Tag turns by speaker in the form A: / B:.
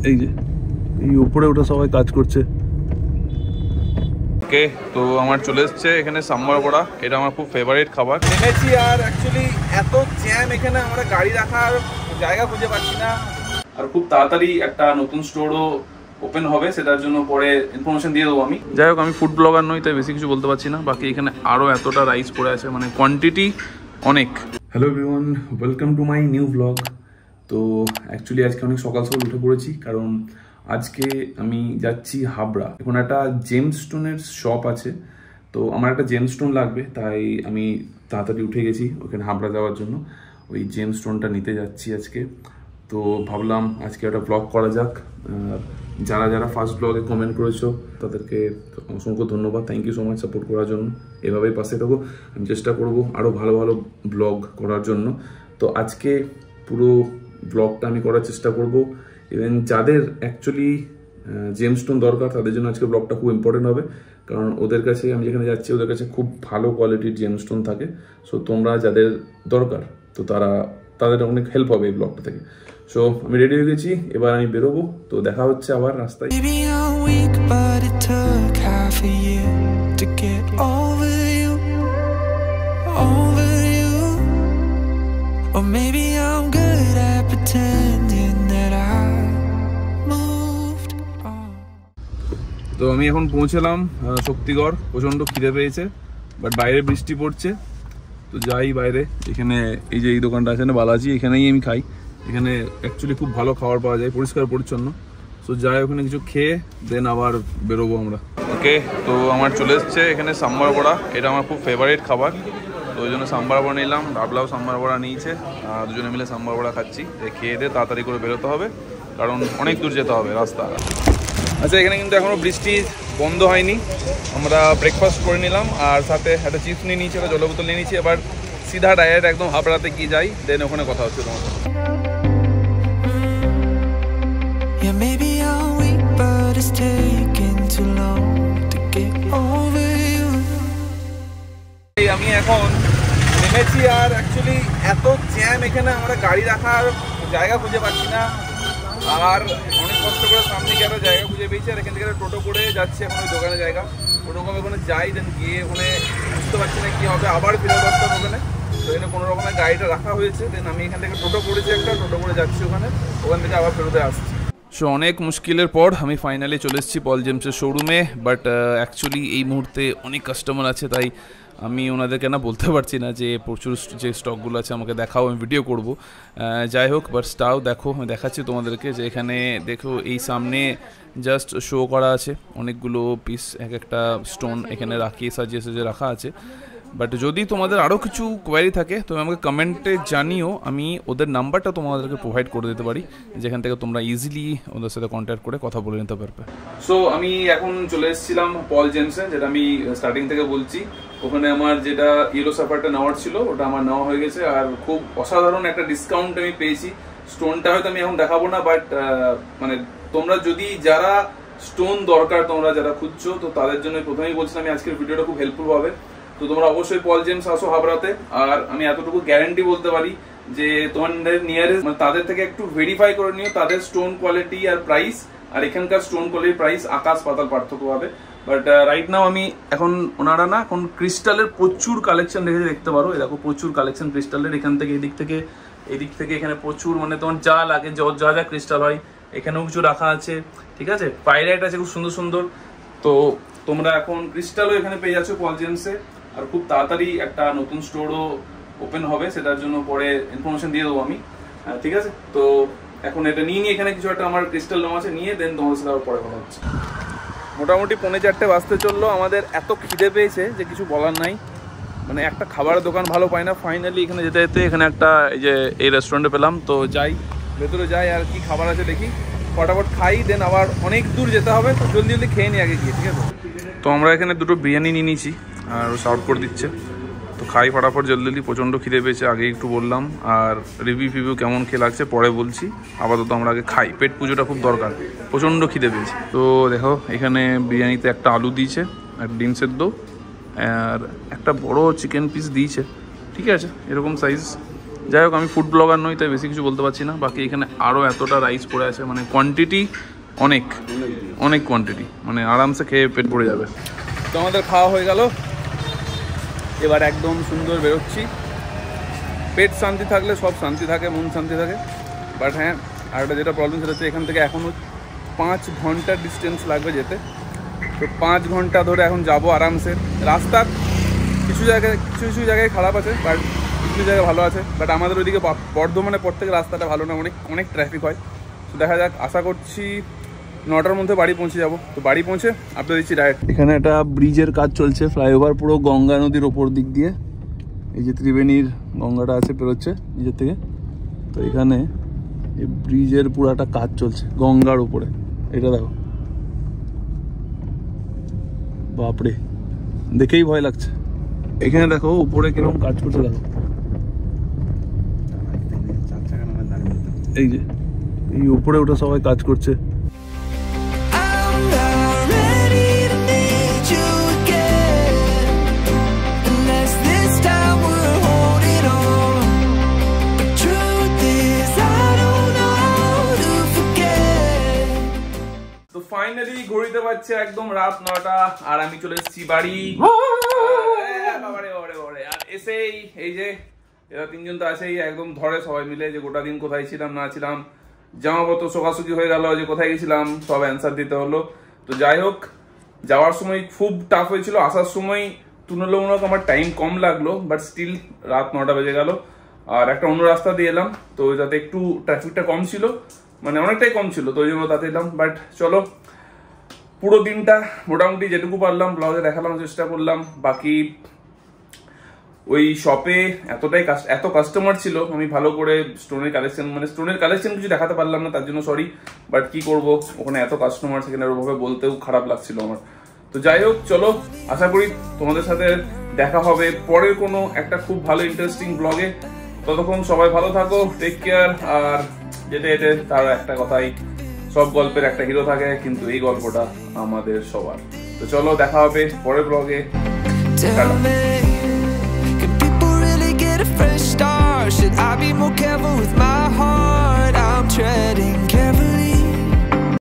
A: এই যে এই উপরে ওটা সবাই কাজ করছে। ওকে, তো আমার চলে এসছে এখানে সাম্বার বড়া। এটা আমার খুব ফেভারিট খাবার। নেমেছি আর অ্যাকচুয়ালি এত জ্যাম এখানে, আমরা গাড়ি রাখার জায়গা খুঁজে পাচ্ছি না। আর খুব তাড়াতাড়ি একটা নতুন স্টোরও ওপেন হবে, সেটার জন্য পরে ইনফরমেশন দিয়ে দেবো আমি। যাই হোক, আমি ফুড ব্লগার নই, তাই বেশি কিছু বলতে পারছি না। বাকি এখানে আরও এতটা রাইস পড়ে আছে, মানে কোয়ান্টিটি অনেক। Hello everyone, welcome to my new blog. তো অ্যাকচুয়ালি আজকে অনেক সকাল সকাল উঠে পড়েছি, কারণ আজকে আমি যাচ্ছি হাবড়া। এখন একটা জেমস্টোনের শপ আছে, তো আমার একটা জেমস্টোন লাগবে, তাই আমি তাড়াতাড়ি উঠে গেছি ওখানে হাবড়া যাওয়ার জন্য। ওই জেমস্টোনটা নিতে যাচ্ছি আজকে। তো ভাবলাম আজকে একটা ব্লগ করা যাক। যারা যারা ফার্স্ট ব্লগে কমেন্ট করেছো তাদেরকে অসংখ্য ধন্যবাদ, thank you so much support করার জন্য। এভাবেই পাশে থাকো, আমি চেষ্টা করব আরও ভালো ভালো ব্লগ করার জন্য। তো আজকে পুরো ব্লগটা আমি করার চেষ্টা করব। ইভেন যাদের অ্যাকচুয়ালি জেমস্টোন দরকার তাদের জন্য আজকে ব্লগটা খুব ইম্পর্টেন্ট হবে, কারণ ওদের কাছে, আমি যেখানে যাচ্ছি ওদের কাছে খুব ভালো কোয়ালিটির জেমস্টোন থাকে। সো তোমরা যাদের দরকার, তো তাদের অনেক হেল্প হবে এই ব্লগটা থেকে। সো আমি রেডি হয়ে গেছি, এবার আমি বেরোবো। তো দেখা হচ্ছে আবার রাস্তায়। তো আমি এখন পৌঁছলাম শক্তিগড়। প্রচণ্ড খিদে পেয়েছে, বাট বাইরে বৃষ্টি পড়ছে। তো যাই বাইরে, এখানে এই যে এই দোকানটা আছে না বালাজি, এখানেই আমি খাই। এখানে অ্যাকচুয়ালি খুব ভালো খাবার পাওয়া যায়, পরিষ্কার পরিচ্ছন্ন। সো যাই ওখানে কিছু খেয়ে দেন আবার বেরোবো আমরা। ওকে, তো আমার চলে এসছে এখানে সাম্বার বড়া। এটা আমার খুব ফেভারিট খাবার, তো ওই জন্য সাম্বার বড়া নিলাম। ডাবলাও সাম্বার বড়া নিয়েছে, দুজনে মিলে সাম্বার বড়া খাচ্ছি। খেয়ে দিয়ে তাড়াতাড়ি করে বেরোতে হবে, কারণ অনেক দূর যেতে হবে রাস্তা। আচ্ছা, এখানে কিন্তু এখনও বৃষ্টি বন্ধ হয়নি। আমরা ব্রেকফাস্ট করে নিলাম, আর সাথে একটা চিপস নিয়ে নিয়েছি, একটা জলের বোতল নিয়ে নিয়েছি। এবার সিধা ডাইরেক্ট একদম হাবড়াতে গিয়ে যাই, দেন ওখানে কথা হচ্ছে তোমার সাথে। আমি এখন নেমেছি আর অ্যাকচুয়ালি এত জ্যাম এখানে, আমরা গাড়ি রাখার জায়গা খুঁজে পাচ্ছি না। আর অনেক কষ্ট করে সামনে গিয়ে একটা জায়গা খুঁজে পেয়েছি, আর এখান থেকে টোটো করে যাচ্ছে এখন ওই দোকানের জায়গা। ওরকম ওখানে যাই, দেন গিয়ে ওখানে বুঝতে পারছি না কী হবে, আবার ফেরত আসতে হবে ওখানে। তো এখানে কোনো রকমের গাড়িটা রাখা হয়েছে, দেন আমি এখান থেকে টোটো করেছি একটা, টোটো করে যাচ্ছি ওখান থেকে আবার ফেরতে আসছি। সো অনেক মুশকিলের পর আমি ফাইনালি চলে এসেছি পল জেমসের শোরুমে। বাট অ্যাকচুয়ালি এই মুহূর্তে অনেক কাস্টমার আছে, তাই আমি ওনাদেরকে না বলতে পারছি না যে প্রচুর যে স্টকগুলো আছে আমাকে দেখাও, আমি ভিডিও করব। যাই হোক, বাট স্টাও দেখো, আমি দেখাচ্ছি তোমাদেরকে যে এখানে দেখো এই সামনে জাস্ট শো করা আছে অনেকগুলো পিস, এক একটা স্টোন এখানে রাখিয়ে সাজিয়ে রাখা আছে। বাট যদি তোমাদের আরও কিছু কোয়ারি থাকে তো আমাকে কমেন্টে জানিও, আমি ওদের নাম্বারটা তোমাদেরকে প্রোভাইড করে দিতে পারি, যেখান থেকে তোমরা ইজিলি ওদের সাথে কন্ট্যাক্ট করে কথা বলে নিতে পারবে। সো আমি এখন চলে এসেছিলাম পল জেমসে, যেটা আমি স্টার্টিং থেকে বলছি। ওখানে আমার যেটা ইয়েলো সাফারটা নেওয়ার ছিল ওটা আমার নেওয়া হয়ে গেছে, আর খুব অসাধারণ একটা ডিসকাউন্ট আমি পেয়েছি। স্টোনটা হয়তো আমি এখন দেখাবো না, বাট মানে তোমরা যদি যারা স্টোন দরকার, তোমরা যারা খুঁজছো, তো তাদের জন্য প্রথমেই বলছিলাম আমি আজকের ভিডিওটা খুব হেল্পফুল হবে। তো তোমরা অবশ্যই পল জেমস আসো হাবড়াতে। আর আমি এতটুকু গ্যারান্টি বলতে পারি যে তোমাদের নিয়ারেস্ট, মানে তাদের থেকে একটু ভেরিফাই করে নিও তাদের স্টোন কোয়ালিটি আর প্রাইস, আর এখানকার স্টোন কোয়ালিটির প্রাইস আকাশ পাতাল পার্থক্য হবে। বাট রাইট নাও আমি এখন ওনারা না এখন ক্রিস্টালের প্রচুর কালেকশন দেখতে পারো। এরকম প্রচুর কালেকশন ক্রিস্টালের, এখান থেকে এদিক থেকে এখানে প্রচুর, মানে তোমার যা লাগে যা যা ক্রিস্টাল হয় এখানেও কিছু রাখা আছে, ঠিক আছে। পাইরাইট আছে খুব সুন্দর সুন্দর। তো তোমরা এখন ক্রিস্টালও এখানে পেয়ে যাচ্ছ পল জেমসে। আর খুব তাড়াতাড়ি একটা নতুন স্টোরও ওপেন হবে, সেটার জন্য পরে ইনফরমেশন দিয়ে দেবো আমি, ঠিক আছে। তো এখন এটা নিয়ে এখানে কিছু একটা আমার ক্রিস্টাল নেওয়া আছে, নিয়ে দেন তোমাদের সাথে পরে কথা হচ্ছে। মোটামুটি 4:45 বাজতে চললো। আমাদের এত খিদে পেয়েছে যে কিছু বলার নাই, মানে একটা খাবারের দোকান ভালো পাই না। ফাইনালি এখানে যেতে যেতে এখানে একটা এই রেস্টুরেন্টে পেলাম। তো যাই ভেতরে যাই, আর কি খাবার আছে দেখি, ফটাফট খাই, দেন আবার অনেক দূর যেতে হবে, তো জলদি খেয়ে নিই আগে গিয়ে, ঠিক আছে। তো আমরা এখানে দুটো বিরিয়ানি নিয়ে নিয়েছি, আর সার্ভ করে দিচ্ছে। তো খাই ফটাফট জলদি, প্রচণ্ড খিদে পেয়েছে, আগে একটু বললাম। আর রিভিউ কেমন খেয়ে লাগছে পরে বলছি, আপাতত আমরা আগে খাই, পেট পুজোটা খুব দরকার, প্রচণ্ড খিদে পেয়েছে। তো দেখো এখানে বিরিয়ানিতে একটা আলু দিয়েছে, একটা ডিম সেদ্ধ, আর একটা বড় চিকেন পিস দিয়েছে, ঠিক আছে, এরকম সাইজ। যাই হোক, আমি ফুড ব্লগার নই, তাই বেশি কিছু বলতে পারছি না। বাকি এখানে আরও এতটা রাইস পড়ে আছে, মানে কোয়ান্টিটি অনেক অনেক কোয়ান্টিটি, মানে আরামসে খেয়ে পেট ভরে যাবে। তো আমাদের খাওয়া হয়ে গেল, এবার একদম সুন্দর বেরোচ্ছি। পেট শান্তি থাকলে সব শান্তি থাকে, মন শান্তি থাকে। বাট হ্যাঁ, আর একটা যেটা প্রবলেম সেটা হচ্ছে এখান থেকে এখনও 5 ঘন্টার ডিস্টেন্স লাগবে যেতে। তো 5 ঘন্টা ধরে এখন যাব আরামসে। রাস্তার কিছু জায়গায় খারাপ আছে, বাট কিছু জায়গায় ভালো আছে। বাট আমাদের ওইদিকে বর্ধমানের পর থেকে রাস্তাটা ভালো না, অনেক ট্রাফিক হয়। তো দেখা যাক, আশা করছি 9টার মধ্যে বাড়ি পৌঁছে যাব। তো বাড়ি পৌঁছে আপনাদের দিচ্ছি ডাইরেক্ট। এখানে একটা ব্রিজের কাজ চলছে, ফ্লাইওভার পুরো গঙ্গা নদীর ওপর দিক দিয়ে। এই যে ত্রিবেণীর গঙ্গাটা আছে পেরোচ্ছে নিজের থেকে। তো এখানে এই ব্রিজের পুরো একটা কাজ চলছে গঙ্গার উপরে। এটা দেখো, বাপরে, দেখেই ভয় লাগছে। এখানে দেখো উপরে কিরকম কাজ করছে, দেখো এই যে এই উপরে ওটা সবাই কাজ করছে। তো ফাইনালি ঘড়িতে পাচ্ছে একদম রাত 9টা, আর আমি চলে এসেছি বাড়ি। আর এসেই এই যে এরা 3জন তো আছেই, একদম ধরে সবাই মিলে যে গোটা দিন কোথায় ছিলাম না ছিলাম, জামাপত্র শোকাশুকি হয়ে গেল, যে কোথায় গেছিলাম সব অ্যান্সার দিতে হলো। তো যাই হোক, যাওয়ার সময় খুব টাফ হয়েছিল, আসার সময় তুলনামূলক আমার টাইম কম লাগলো, বাট স্টিল রাত 9টা বেজে গেল। আর একটা অন্য রাস্তা দিয়ে এলাম, তো যাতে একটু ট্রাফিকটা কম ছিল, মানে অনেকটাই কম ছিল, তো ওই জন্য তাতে এলাম। বাট চলো, পুরো দিনটা মোটামুটি যেটুকু পারলাম ব্লগে দেখালাম, চেষ্টা করলাম। বাকি ওই শপে এত কাস্টমার ছিল, আমি ভালো করে স্টোনের কালেকশন কিছু দেখাতে পারলাম না, তার জন্য সরি। বাট কি করব, ওখানে এত কাস্টমার, সেখানে ওভাবে বলতেও খারাপ লাগছিল আমার। তো যাই হোক, চলো, আশা করি তোমাদের সাথে দেখা হবে পরের কোনো একটা খুব ভালো ইন্টারেস্টিং ব্লগে। ততক্ষণ সবাই ভালো থাকো, টেক কেয়ার। আর যেতে যেতে তার একটা কথাই, সব গল্পের একটা হিরো থাকে, কিন্তু এই গল্পটা আমাদের সবার। তো চলো, দেখা হবে পরের ব্লগে। Should I be more careful?